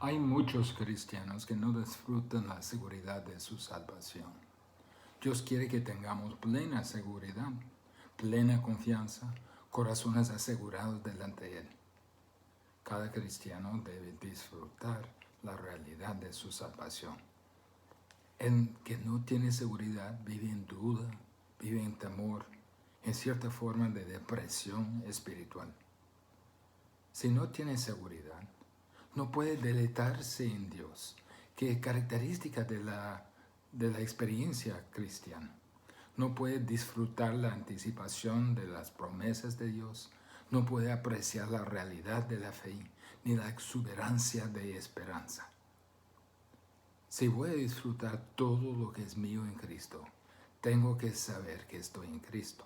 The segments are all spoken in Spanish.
Hay muchos cristianos que no disfrutan la seguridad de su salvación. Dios quiere que tengamos plena seguridad, plena confianza, corazones asegurados delante de Él. Cada cristiano debe disfrutar la realidad de su salvación. El que no tiene seguridad vive en duda, vive en temor, en cierta forma de depresión espiritual. Si no tiene seguridad, no puede deleitarse en Dios, que es característica de la experiencia cristiana. No puede disfrutar la anticipación de las promesas de Dios, no puede apreciar la realidad de la fe, ni la exuberancia de esperanza. Si voy a disfrutar todo lo que es mío en Cristo, tengo que saber que estoy en Cristo.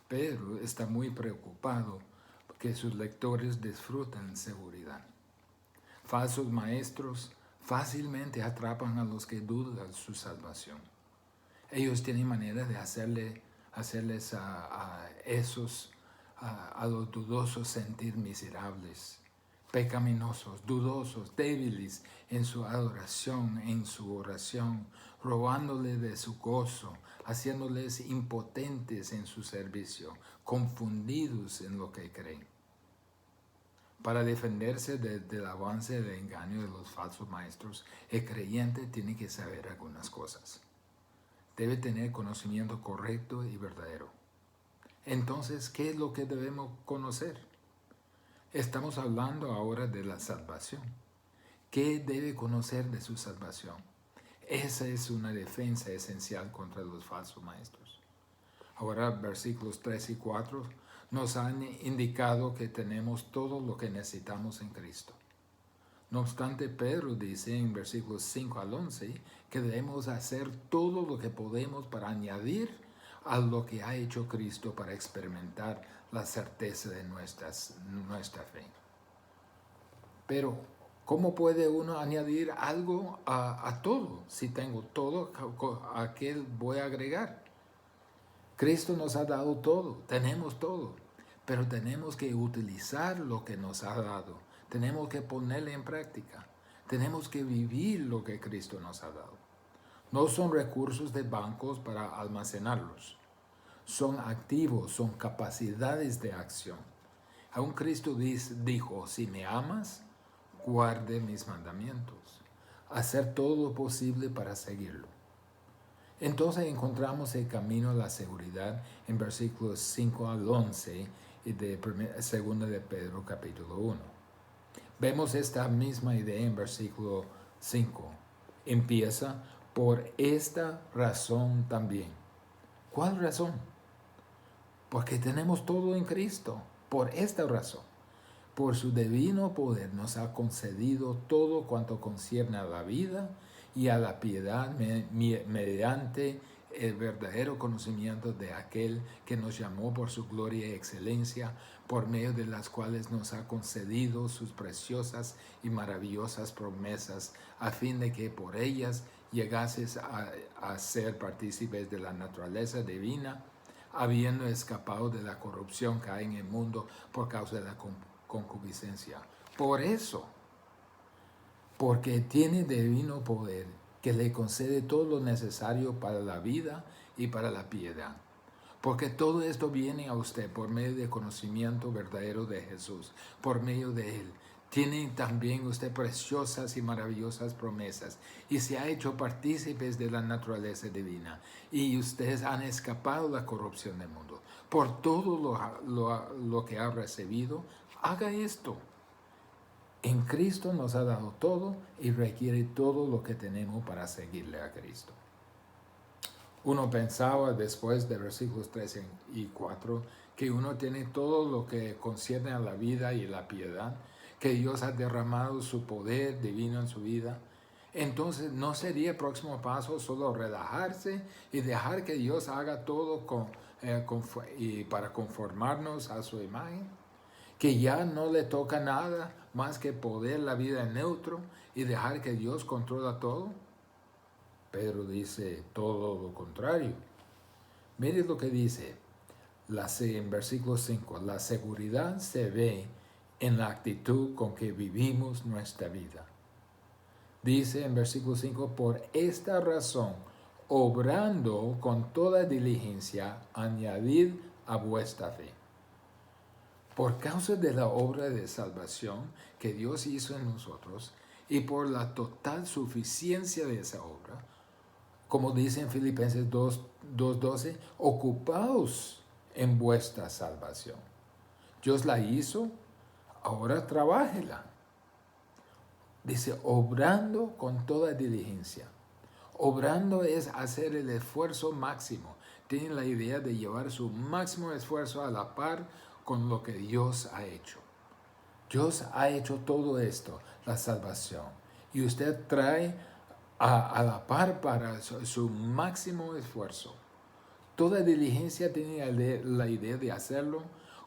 Pedro está muy preocupado que sus lectores disfrutan seguridad. Falsos maestros fácilmente atrapan a los que dudan su salvación. Ellos tienen manera de hacerles a los dudosos sentir miserables, pecaminosos, dudosos, débiles en su adoración, en su oración, robándole de su gozo, haciéndoles impotentes en su servicio, confundidos en lo que creen. Para defenderse del avance del engaño de los falsos maestros, el creyente tiene que saber algunas cosas. Debe tener conocimiento correcto y verdadero. Entonces, ¿qué es lo que debemos conocer? Estamos hablando ahora de la salvación. ¿Qué debe conocer de su salvación? Esa es una defensa esencial contra los falsos maestros. Ahora, versículos 3 y 4 nos han indicado que tenemos todo lo que necesitamos en Cristo. No obstante, Pedro dice en versículos 5 al 11 que debemos hacer todo lo que podemos para añadir a lo que ha hecho Cristo para experimentar la certeza de nuestra fe. Pero, ¿cómo puede uno añadir algo a todo? Si tengo todo, ¿a qué voy a agregar? Cristo nos ha dado todo, tenemos todo, pero tenemos que utilizar lo que nos ha dado, tenemos que ponerlo en práctica, tenemos que vivir lo que Cristo nos ha dado. No son recursos de bancos para almacenarlos, son activos, son capacidades de acción. Aún Cristo dijo, si me amas, guarde mis mandamientos, hacer todo lo posible para seguirlo. Entonces encontramos el camino a la seguridad en versículos 5 al 11 de 2 de Pedro capítulo 1. Vemos esta misma idea en versículo 5. Empieza por esta razón también. ¿Cuál razón? Porque tenemos todo en Cristo. Por esta razón. Por su divino poder nos ha concedido todo cuanto concierne a la vida y a la piedad mediante el verdadero conocimiento de aquel que nos llamó por su gloria y excelencia, por medio de las cuales nos ha concedido sus preciosas y maravillosas promesas, a fin de que por ellas llegases a ser partícipes de la naturaleza divina, habiendo escapado de la corrupción que hay en el mundo por causa de la concupiscencia. Por eso, porque tiene divino poder que le concede todo lo necesario para la vida y para la piedad. Porque todo esto viene a usted por medio del conocimiento verdadero de Jesús, por medio de Él. Tiene también usted preciosas y maravillosas promesas y se ha hecho partícipes de la naturaleza divina y ustedes han escapado de la corrupción del mundo. Por todo lo que ha recibido, haga esto. En Cristo nos ha dado todo y requiere todo lo que tenemos para seguirle a Cristo. Uno pensaba después de versículos 3 y 4 que uno tiene todo lo que concierne a la vida y la piedad, que Dios ha derramado su poder divino en su vida. Entonces, ¿no sería el próximo paso solo relajarse y dejar que Dios haga todo y para conformarnos a su imagen? Que ya no le toca nada más que poder la vida en neutro y dejar que Dios controla todo. Pedro dice todo lo contrario. Mire lo que dice en versículo 5. La seguridad se ve en la actitud con que vivimos nuestra vida. Dice en versículo 5, por esta razón, obrando con toda diligencia, añadid a vuestra fe. Por causa de la obra de salvación que Dios hizo en nosotros y por la total suficiencia de esa obra, como dice en Filipenses 2:12, ocupaos en vuestra salvación. Dios la hizo, ahora trabájela. Dice, obrando con toda diligencia. Obrando es hacer el esfuerzo máximo. Tienen la idea de llevar su máximo esfuerzo a la par con lo que Dios ha hecho. Dios ha hecho todo esto, la salvación. Y usted trae a la par para su máximo esfuerzo. Toda diligencia tiene la idea de hacerlo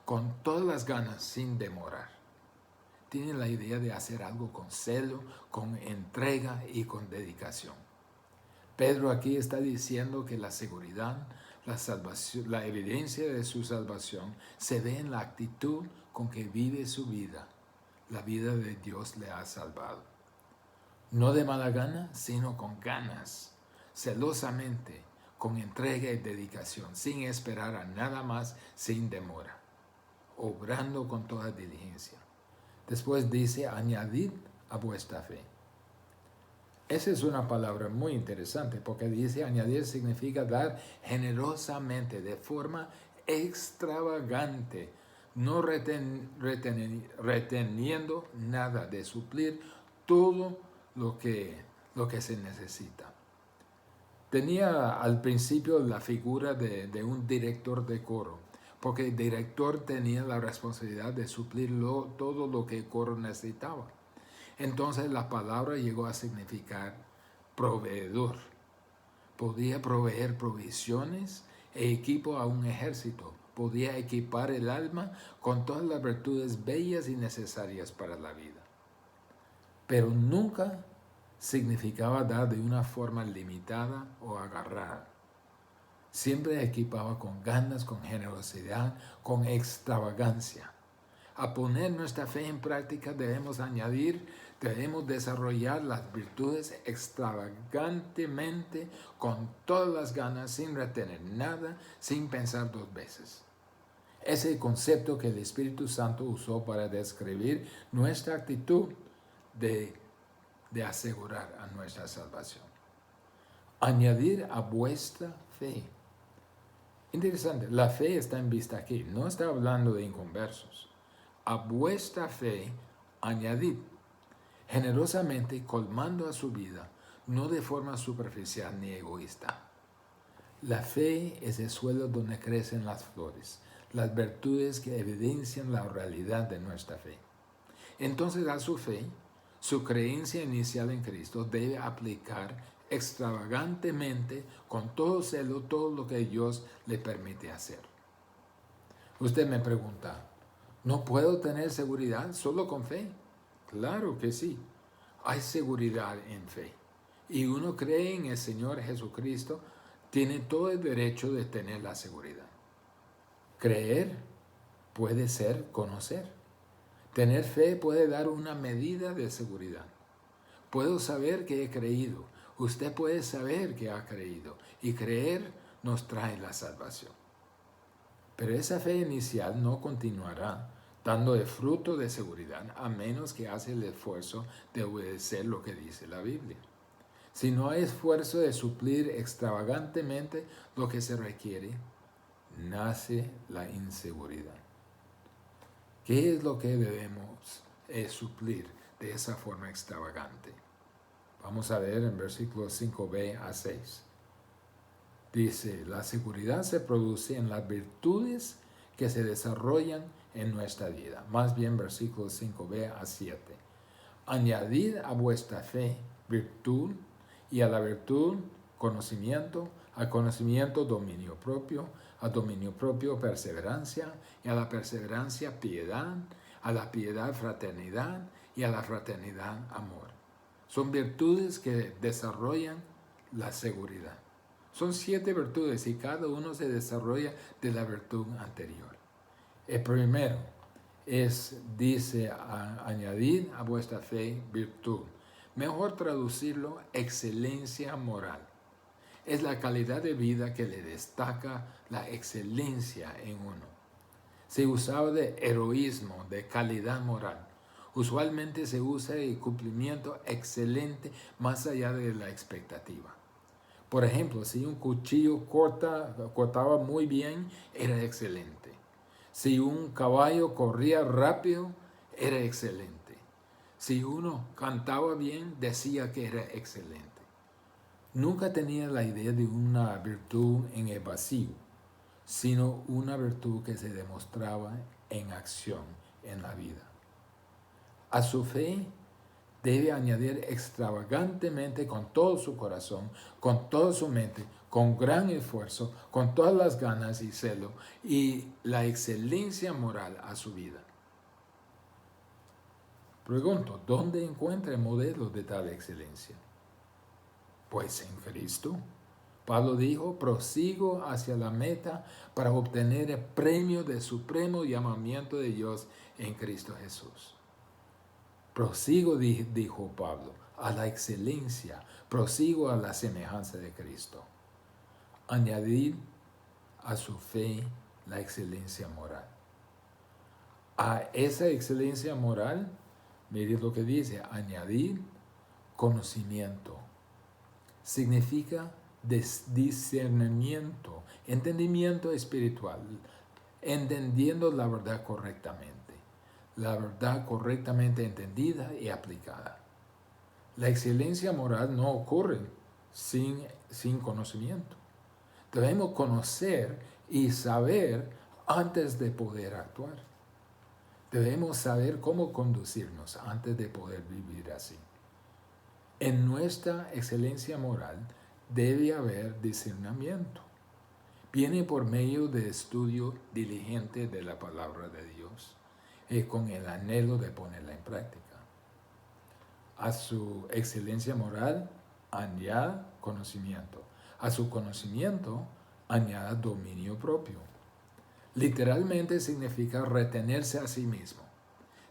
con todas las ganas, sin demorar. Tiene la idea de hacer algo con celo, con entrega y con dedicación. Pedro aquí está diciendo que la seguridad, la salvación, la evidencia de su salvación se ve en la actitud con que vive su vida. La vida de Dios le ha salvado. No de mala gana, sino con ganas, celosamente, con entrega y dedicación, sin esperar a nada más, sin demora, obrando con toda diligencia. Después dice, añadid a vuestra fe. Esa es una palabra muy interesante porque dice añadir significa dar generosamente, de forma extravagante, no reteniendo nada, de suplir todo lo que se necesita. Tenía al principio la figura de un director de coro, porque el director tenía la responsabilidad de suplir todo lo que el coro necesitaba. Entonces la palabra llegó a significar proveedor. Podía proveer provisiones e equipo a un ejército. Podía equipar el alma con todas las virtudes bellas y necesarias para la vida. Pero nunca significaba dar de una forma limitada o agarrada. Siempre equipaba con ganas, con generosidad, con extravagancia. A poner nuestra fe en práctica debemos desarrollar las virtudes extravagantemente, con todas las ganas, sin retener nada, sin pensar dos veces. Es el concepto que el Espíritu Santo usó para describir nuestra actitud de asegurar a nuestra salvación. Añadir a vuestra fe. Interesante, la fe está en vista aquí, no está hablando de inconversos. A vuestra fe añadid, generosamente colmando a su vida, no de forma superficial ni egoísta. La fe es el suelo donde crecen las flores, las virtudes que evidencian la realidad de nuestra fe. Entonces a su fe, su creencia inicial en Cristo debe aplicar extravagantemente, con todo celo, todo lo que Dios le permite hacer. Usted me pregunta, ¿no puedo tener seguridad solo con fe? Claro que sí. Hay seguridad en fe. Y uno cree en el Señor Jesucristo, tiene todo el derecho de tener la seguridad. Creer puede ser conocer. Tener fe puede dar una medida de seguridad. Puedo saber que he creído. Usted puede saber que ha creído. Y creer nos trae la salvación. Pero esa fe inicial no continuará dando el fruto de seguridad a menos que hace el esfuerzo de obedecer lo que dice la Biblia. Si no hay esfuerzo de suplir extravagantemente lo que se requiere, nace la inseguridad. ¿Qué es lo que debemos suplir de esa forma extravagante? Vamos a ver en versículos 5b a 6. Dice, la seguridad se produce en las virtudes que se desarrollan en nuestra vida. Más bien versículos 5b a 7. Añadid a vuestra fe virtud, y a la virtud conocimiento, al conocimiento dominio propio, a dominio propio perseverancia, y a la perseverancia piedad, a la piedad fraternidad, y a la fraternidad amor. Son virtudes que desarrollan la seguridad. Son 7 virtudes y cada uno se desarrolla de la virtud anterior. El primero dice, añadid a vuestra fe virtud. Mejor traducirlo, excelencia moral. Es la calidad de vida que le destaca la excelencia en uno. Se usaba de heroísmo, de calidad moral. Usualmente se usa el cumplimiento excelente más allá de la expectativa. Por ejemplo, si un cuchillo cortaba muy bien, era excelente. Si un caballo corría rápido, era excelente. Si uno cantaba bien, decía que era excelente. Nunca tenía la idea de una virtud en el vacío, sino una virtud que se demostraba en acción en la vida. A su fe debe añadir extravagantemente con todo su corazón, con toda su mente, con gran esfuerzo, con todas las ganas y celo y la excelencia moral a su vida. Pregunto, ¿dónde encuentra el modelo de tal excelencia? Pues en Cristo. Pablo dijo, prosigo hacia la meta para obtener el premio del supremo llamamiento de Dios en Cristo Jesús. Prosigo, dijo Pablo, a la excelencia, prosigo a la semejanza de Cristo. Añadir a su fe la excelencia moral. A esa excelencia moral, mire lo que dice, añadir conocimiento. Significa discernimiento, entendimiento espiritual, entendiendo la verdad correctamente. La verdad correctamente entendida y aplicada. La excelencia moral no ocurre sin conocimiento. Debemos conocer y saber antes de poder actuar. Debemos saber cómo conducirnos antes de poder vivir así. En nuestra excelencia moral debe haber discernimiento. Viene por medio de estudio diligente de la palabra de Dios y con el anhelo de ponerla en práctica. A su excelencia moral añada conocimiento. A su conocimiento añada dominio propio. Literalmente significa retenerse a sí mismo.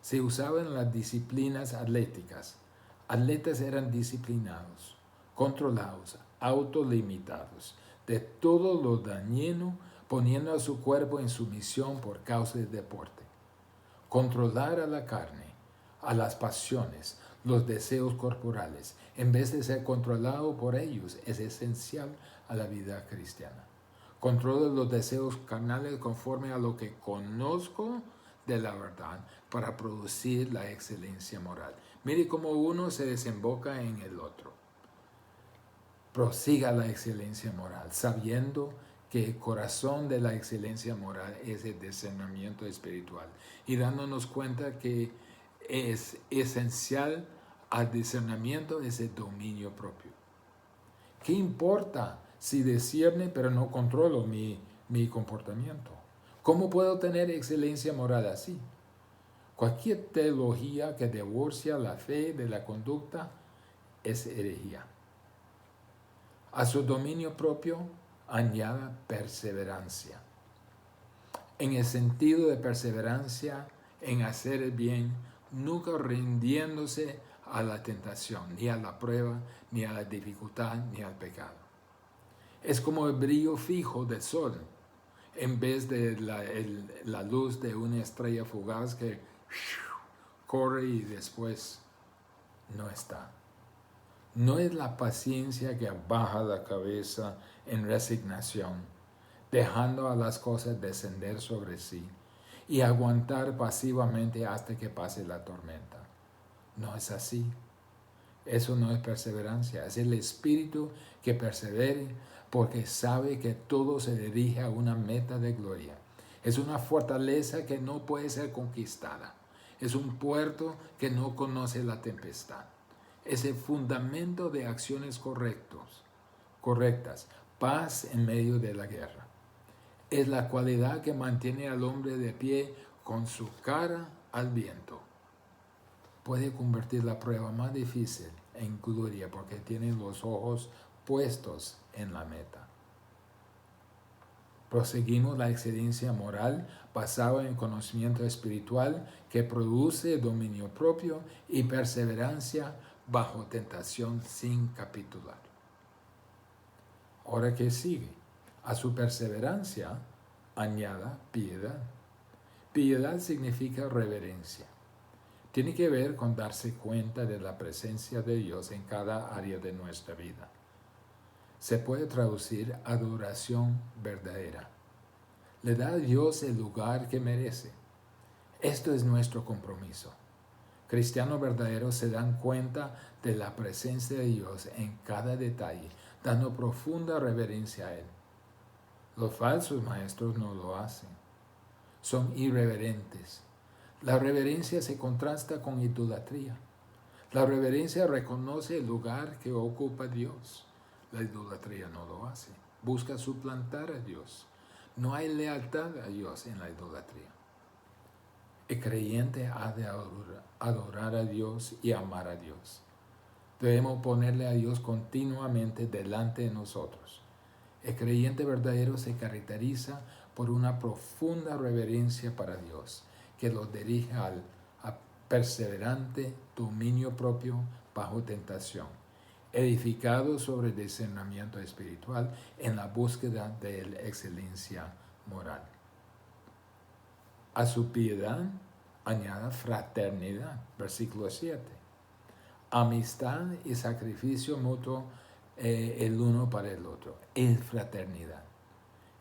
Se usaba en las disciplinas atléticas. Atletas eran disciplinados, controlados, autolimitados de todo lo dañino, poniendo a su cuerpo en sumisión por causa del deporte. Controlar a la carne, a las pasiones, los deseos corporales, en vez de ser controlado por ellos, es esencial a la vida cristiana. Controlo los deseos carnales conforme a lo que conozco de la verdad para producir la excelencia moral. Mire cómo uno se desemboca en el otro. Prosiga la excelencia moral, sabiendo que el corazón de la excelencia moral es el discernimiento espiritual y dándonos cuenta que es esencial al discernimiento es el dominio propio. ¿Qué importa si discierne pero no controlo mi comportamiento? ¿Cómo puedo tener excelencia moral así? Cualquier teología que divorcia la fe de la conducta es herejía. A su dominio propio añada perseverancia. En el sentido de perseverancia en hacer el bien, nunca rindiéndose a la tentación, ni a la prueba, ni a la dificultad, ni al pecado. Es como el brillo fijo del sol, en vez de la luz de una estrella fugaz que corre y después no está. No es la paciencia que baja la cabeza en resignación, dejando a las cosas descender sobre sí y aguantar pasivamente hasta que pase la tormenta. No es así. Eso no es perseverancia, es el espíritu que persevere porque sabe que todo se dirige a una meta de gloria. Es una fortaleza que no puede ser conquistada. Es un puerto que no conoce la tempestad. Es el fundamento de acciones correctas, paz en medio de la guerra. Es la cualidad que mantiene al hombre de pie con su cara al viento. Puede convertir la prueba más difícil en gloria porque tiene los ojos puestos en la meta. Proseguimos la excelencia moral basada en conocimiento espiritual que produce dominio propio y perseverancia bajo tentación sin capitular. Ahora, ¿qué sigue? A su perseverancia añada piedad. Piedad significa reverencia. Tiene que ver con darse cuenta de la presencia de Dios en cada área de nuestra vida. Se puede traducir adoración verdadera. Le da a Dios el lugar que merece. Esto es nuestro compromiso. Cristianos verdaderos se dan cuenta de la presencia de Dios en cada detalle, dando profunda reverencia a Él. Los falsos maestros no lo hacen. Son irreverentes. La reverencia se contrasta con idolatría. La reverencia reconoce el lugar que ocupa Dios. La idolatría no lo hace. Busca suplantar a Dios. No hay lealtad a Dios en la idolatría. El creyente ha de adorar a Dios y amar a Dios. Debemos ponerle a Dios continuamente delante de nosotros. El creyente verdadero se caracteriza por una profunda reverencia para Dios, que lo dirige al perseverante dominio propio bajo tentación, edificado sobre el discernimiento espiritual en la búsqueda de la excelencia moral. A su piedad añada fraternidad, versículo 7. Amistad y sacrificio mutuo el uno para el otro. Es fraternidad.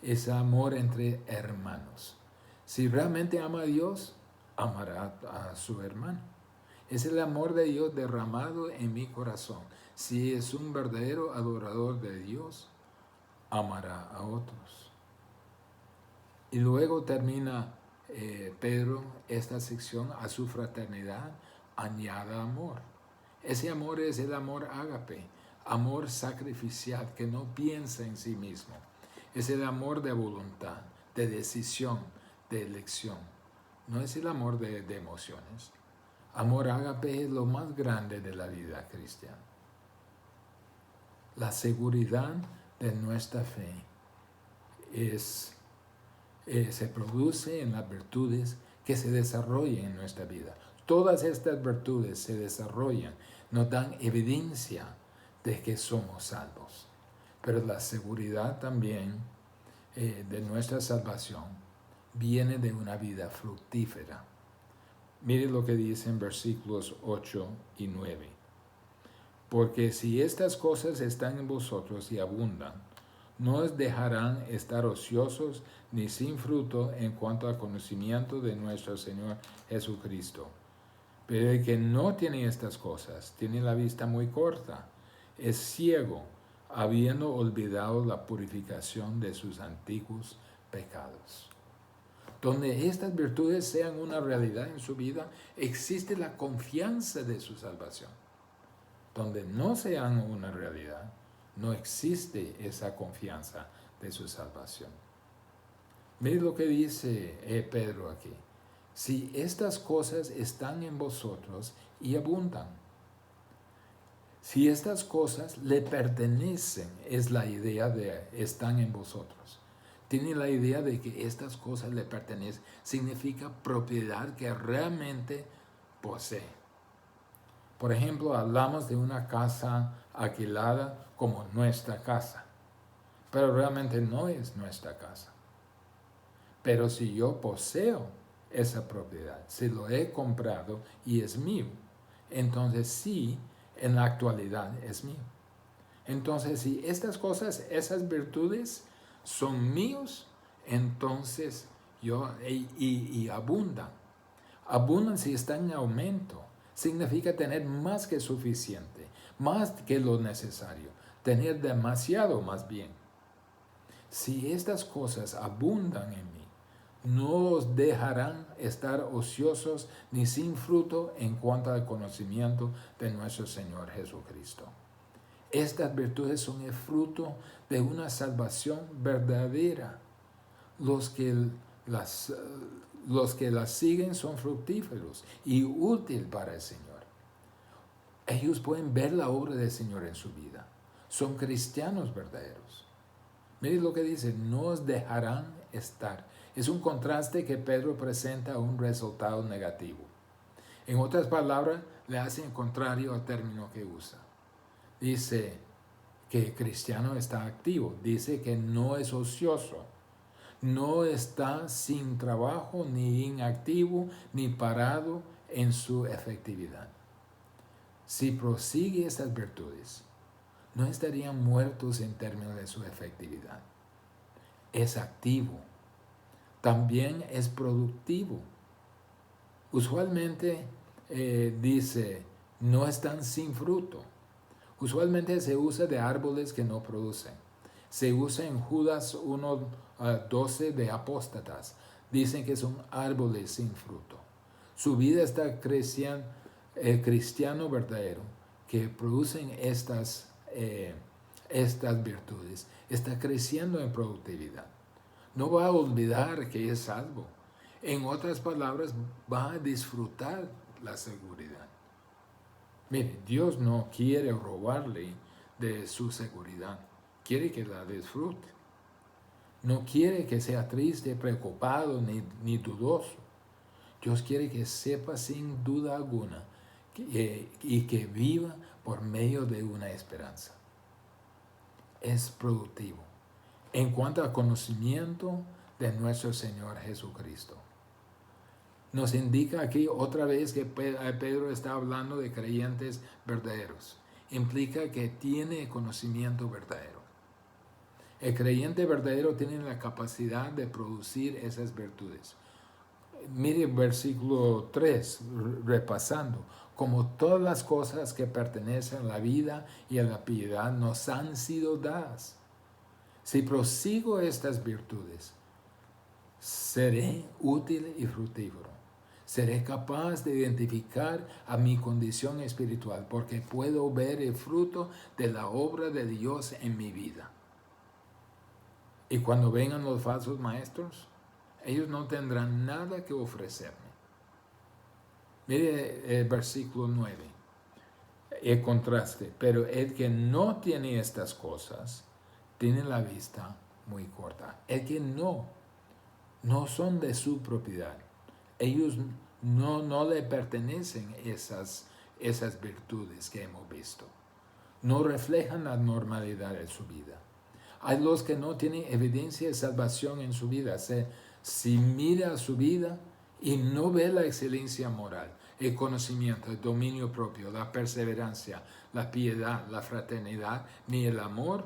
Es amor entre hermanos. Si realmente ama a Dios, amará a su hermano. Es el amor de Dios derramado en mi corazón. Si es un verdadero adorador de Dios, amará a otros. Y luego termina Pedro esta sección: a su fraternidad añada amor. Ese amor es el amor ágape, amor sacrificial que no piensa en sí mismo. Es el amor de voluntad, de decisión, de elección. No es el amor de emociones. Amor ágape es lo más grande de la vida cristiana. La seguridad de nuestra fe se produce en las virtudes que se desarrollan en nuestra vida. Todas estas virtudes se desarrollan, nos dan evidencia de que somos salvos. Pero la seguridad también de nuestra salvación viene de una vida fructífera. Mire lo que dice en versículos 8 y 9. Porque si estas cosas están en vosotros y abundan, no os dejarán estar ociosos ni sin fruto en cuanto al conocimiento de nuestro Señor Jesucristo. Pero el que no tiene estas cosas, tiene la vista muy corta, es ciego, habiendo olvidado la purificación de sus antiguos pecados. Donde estas virtudes sean una realidad en su vida, existe la confianza de su salvación. Donde no sean una realidad, no existe esa confianza de su salvación. Mire lo que dice Pedro aquí. Si estas cosas están en vosotros y abundan. Si estas cosas le pertenecen, es la idea de están en vosotros. Tiene la idea de que estas cosas le pertenecen, significa propiedad que realmente posee. Por ejemplo, hablamos de una casa alquilada como nuestra casa, pero realmente no es nuestra casa. Pero si yo poseo esa propiedad, si lo he comprado y es mío, entonces sí, en la actualidad es mío. Entonces, si estas cosas, esas virtudes son míos, entonces y abundan. Abundan si están en aumento. Significa tener más que suficiente, más que lo necesario, tener demasiado más bien. Si estas cosas abundan en mí, no os dejarán estar ociosos ni sin fruto en cuanto al conocimiento de nuestro Señor Jesucristo. Estas virtudes son el fruto de una salvación verdadera. Los que las siguen son fructíferos y útiles para el Señor. Ellos pueden ver la obra del Señor en su vida. Son cristianos verdaderos. Mire lo que dice, no os dejarán estar. Es un contraste que Pedro presenta a un resultado negativo. En otras palabras, le hace el contrario al término que usa. Dice que el cristiano está activo, dice que no es ocioso, no está sin trabajo, ni inactivo, ni parado en su efectividad. Si prosigue estas virtudes, no estarían muertos en términos de su efectividad. Es activo, también es productivo. Usualmente dice, no están sin fruto. Usualmente se usa de árboles que no producen. Se usa en Judas 1:12 de apóstatas. Dicen que son árboles sin fruto. Su vida está creciendo, el cristiano verdadero que producen estas virtudes está creciendo en productividad. No va a olvidar que es salvo. En otras palabras, va a disfrutar la seguridad. Mire, Dios no quiere robarle de su seguridad. Quiere que la disfrute. No quiere que sea triste, preocupado ni dudoso. Dios quiere que sepa sin duda alguna y que viva por medio de una esperanza. Es productivo. En cuanto al conocimiento de nuestro Señor Jesucristo. Nos indica aquí otra vez que Pedro está hablando de creyentes verdaderos. Implica que tiene conocimiento verdadero. El creyente verdadero tiene la capacidad de producir esas virtudes. Mire el versículo 3, repasando. Como todas las cosas que pertenecen a la vida y a la piedad nos han sido dadas. Si prosigo estas virtudes, seré útil y fructífero. Seré capaz de identificar a mi condición espiritual porque puedo ver el fruto de la obra de Dios en mi vida. Y cuando vengan los falsos maestros, ellos no tendrán nada que ofrecerme. Mire el versículo 9, el contraste. Pero el que no tiene estas cosas, tiene la vista muy corta. El que no son de su propiedad. Ellos no le pertenecen esas virtudes que hemos visto. No reflejan la normalidad de su vida. Hay los que no tienen evidencia de salvación en su vida. Si mira su vida y no ve la excelencia moral, el conocimiento, el dominio propio, la perseverancia, la piedad, la fraternidad, ni el amor,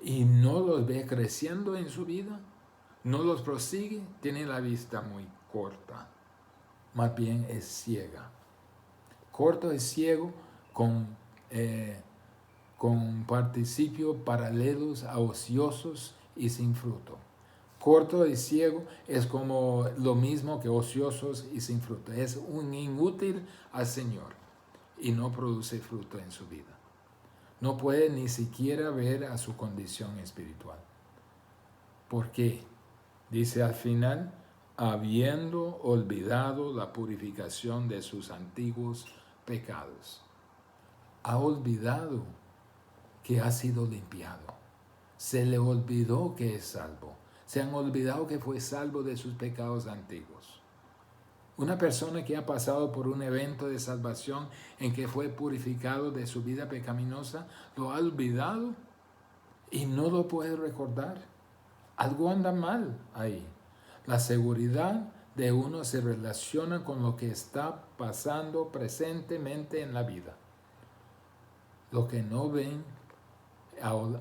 y no los ve creciendo en su vida, no los prosigue, tiene la vista muy corta, más bien es ciega. Corto es ciego con participios paralelos a ociosos y sin fruto. Corto y ciego es como lo mismo que ociosos y sin fruto. Es un inútil al Señor y no produce fruto en su vida. No puede ni siquiera ver a su condición espiritual. ¿Por qué? Dice al final, habiendo olvidado la purificación de sus antiguos pecados. Ha olvidado que ha sido limpiado. Se le olvidó que es salvo. Se han olvidado que fue salvo de sus pecados antiguos. Una persona que ha pasado por un evento de salvación en que fue purificado de su vida pecaminosa, lo ha olvidado y no lo puede recordar. Algo anda mal ahí. La seguridad de uno se relaciona con lo que está pasando presentemente en la vida. Lo que no ven,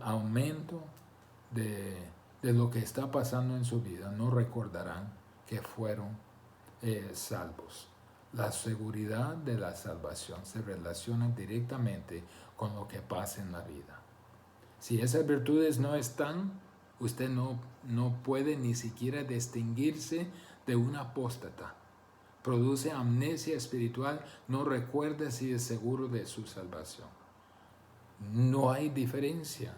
aumento de lo que está pasando en su vida, no recordarán que fueron salvos. La seguridad de la salvación se relaciona directamente con lo que pasa en la vida. Si esas virtudes no están, usted no puede ni siquiera distinguirse de un apóstata. Produce amnesia espiritual, no recuerda si es seguro de su salvación. No hay diferencia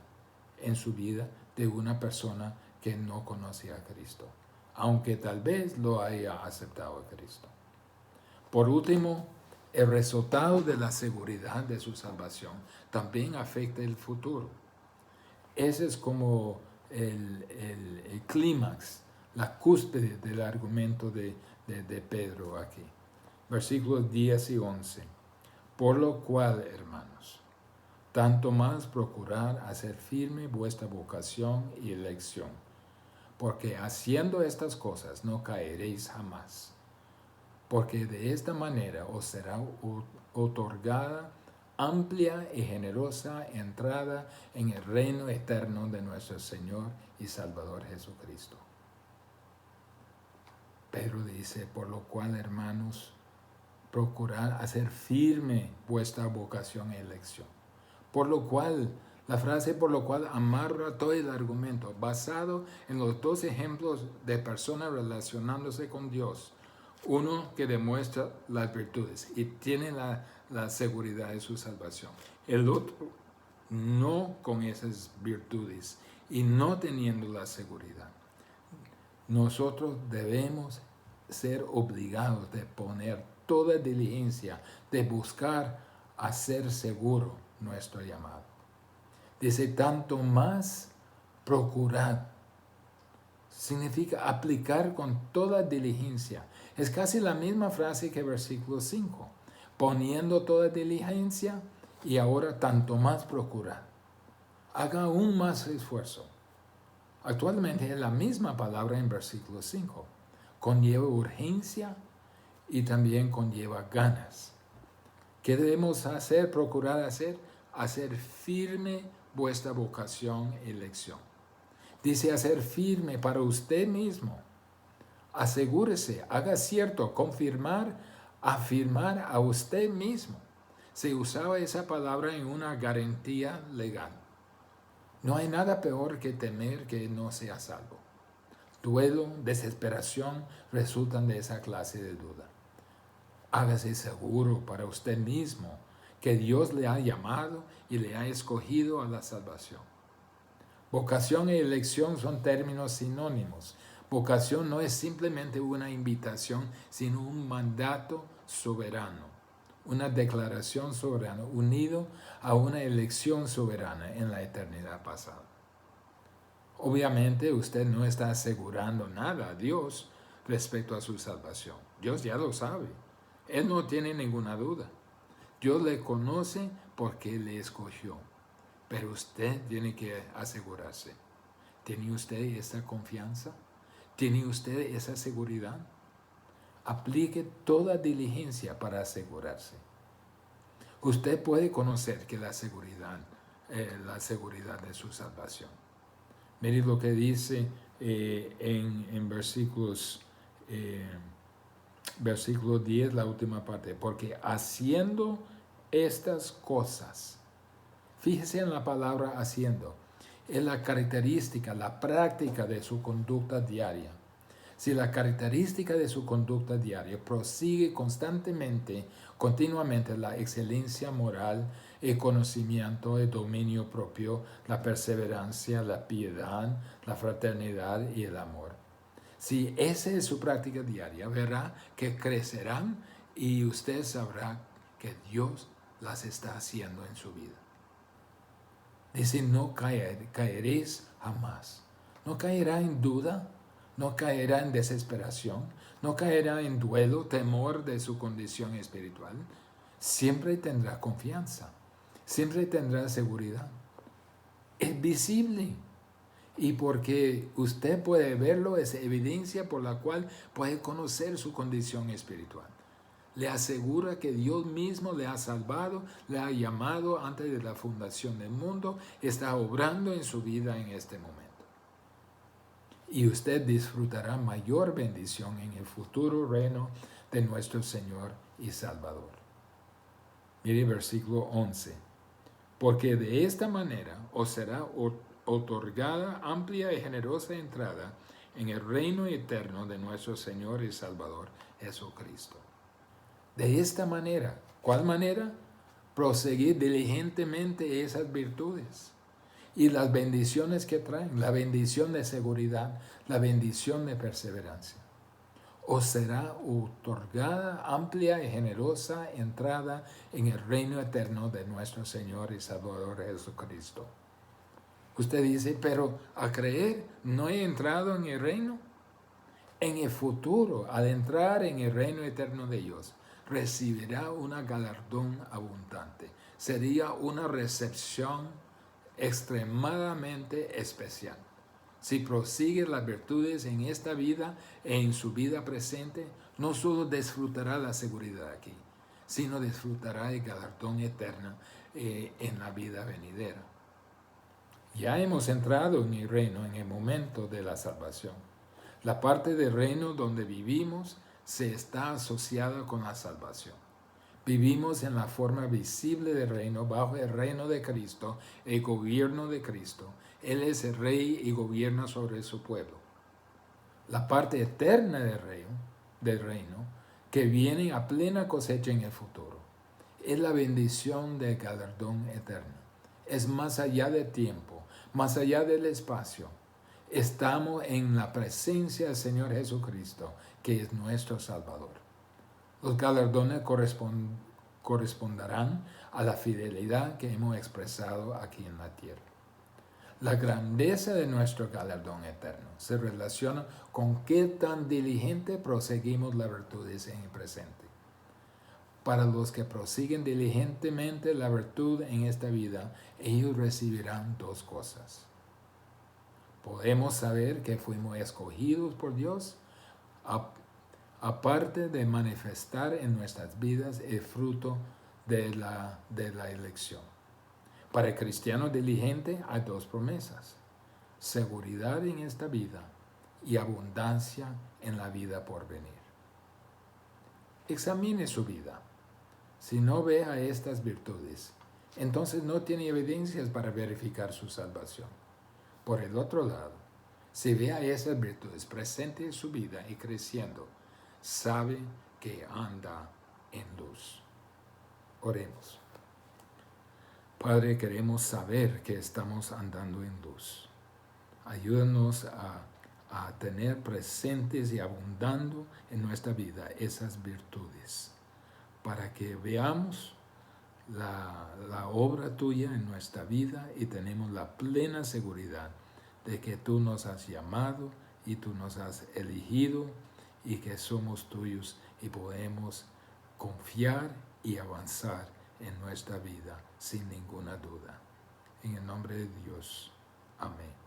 en su vida de una persona que no conoce a Cristo, aunque tal vez lo haya aceptado a Cristo. Por último, el resultado de la seguridad de su salvación también afecta el futuro. Ese es como el clímax, la cúspide del argumento de Pedro aquí. Versículos 10 y 11. Por lo cual, hermanos, tanto más procurad hacer firme vuestra vocación y elección, porque haciendo estas cosas no caeréis jamás, porque de esta manera os será otorgada amplia y generosa entrada en el reino eterno de nuestro Señor y Salvador Jesucristo. Pedro dice, por lo cual, hermanos, procurad hacer firme vuestra vocación y elección. Por lo cual, la frase por lo cual amarra todo el argumento, basado en los dos ejemplos de personas relacionándose con Dios. Uno que demuestra las virtudes y tiene la seguridad de su salvación. El otro no con esas virtudes y no teniendo la seguridad. Nosotros debemos ser obligados de poner toda diligencia, de buscar hacer seguro nuestro llamado. Dice, tanto más procurar. Significa aplicar con toda diligencia. Es casi la misma frase que versículo 5. Poniendo toda diligencia y ahora tanto más procurar. Haga aún más esfuerzo. Actualmente es la misma palabra en versículo 5. Conlleva urgencia y también conlleva ganas. ¿Qué debemos hacer, procurar hacer? Hacer firme vuestra vocación y elección. Dice hacer firme para usted mismo. Asegúrese, haga cierto, confirmar, afirmar a usted mismo. Se usaba esa palabra en una garantía legal. No hay nada peor que temer que no sea salvo. Duelo, desesperación resultan de esa clase de duda. Hágase seguro para usted mismo que Dios le ha llamado y le ha escogido a la salvación. Vocación y elección son términos sinónimos. Vocación no es simplemente una invitación, sino un mandato soberano, una declaración soberana, unido a una elección soberana en la eternidad pasada. Obviamente usted no está asegurando nada a Dios respecto a su salvación. Dios ya lo sabe. Él no tiene ninguna duda. Dios le conoce porque le escogió. Pero usted tiene que asegurarse. ¿Tiene usted esa confianza? ¿Tiene usted esa seguridad? Aplique toda diligencia para asegurarse. Usted puede conocer que la seguridad de su salvación. Mire lo que dice en versículo 10, la última parte. Porque haciendo estas cosas, fíjese en la palabra haciendo, es la característica, la práctica de su conducta diaria. Si la característica de su conducta diaria prosigue constantemente, continuamente la excelencia moral, el conocimiento, el dominio propio, la perseverancia, la piedad, la fraternidad y el amor. Si esa es su práctica diaria, verá que crecerán y usted sabrá que Dios las está haciendo en su vida. Dice, no caeréis jamás. No caerá en duda, no caerá en desesperación, no caerá en duelo, temor de su condición espiritual. Siempre tendrá confianza, siempre tendrá seguridad. Es visible. Y porque usted puede verlo, es evidencia por la cual puede conocer su condición espiritual. Le asegura que Dios mismo le ha salvado, le ha llamado antes de la fundación del mundo, está obrando en su vida en este momento. Y usted disfrutará mayor bendición en el futuro reino de nuestro Señor y Salvador. Mire versículo 11. Porque de esta manera os será otorgada amplia y generosa entrada en el reino eterno de nuestro Señor y Salvador Jesucristo. De esta manera, ¿cuál manera? Proseguir diligentemente esas virtudes y las bendiciones que traen, la bendición de seguridad, la bendición de perseverancia. Os será otorgada amplia y generosa entrada en el reino eterno de nuestro Señor y Salvador Jesucristo. Usted dice, pero a creer no he entrado en el reino. En el futuro, al entrar en el reino eterno de Dios, recibirá una galardón abundante. Sería una recepción extremadamente especial. Si prosigue las virtudes en esta vida e en su vida presente, no solo disfrutará la seguridad aquí, sino disfrutará el galardón eterno en la vida venidera. Ya hemos entrado en el reino en el momento de la salvación. La parte del reino donde vivimos se está asociada con la salvación. Vivimos en la forma visible del reino, bajo el reino de Cristo, el gobierno de Cristo. Él es el rey y gobierna sobre su pueblo. La parte eterna del reino, que viene a plena cosecha en el futuro, es la bendición del galardón eterno. Es más allá del tiempo, más allá del espacio. Estamos en la presencia del Señor Jesucristo, que es nuestro Salvador. Los galardones corresponderán a la fidelidad que hemos expresado aquí en la tierra. La grandeza de nuestro galardón eterno se relaciona con qué tan diligente proseguimos las virtudes en el presente. Para los que prosiguen diligentemente la virtud en esta vida, ellos recibirán dos cosas. Podemos saber que fuimos escogidos por Dios, aparte de manifestar en nuestras vidas el fruto de la elección. Para el cristiano diligente hay dos promesas: seguridad en esta vida y abundancia en la vida por venir. Examine su vida. Si no ve a estas virtudes, entonces no tiene evidencias para verificar su salvación. Por el otro lado, si ve a esas virtudes presentes en su vida y creciendo, sabe que anda en luz. Oremos. Padre, queremos saber que estamos andando en luz. Ayúdanos a tener presentes y abundando en nuestra vida esas virtudes, para que veamos la obra tuya en nuestra vida y tenemos la plena seguridad de que tú nos has llamado y tú nos has elegido y que somos tuyos y podemos confiar y avanzar en nuestra vida sin ninguna duda. En el nombre de Dios. Amén.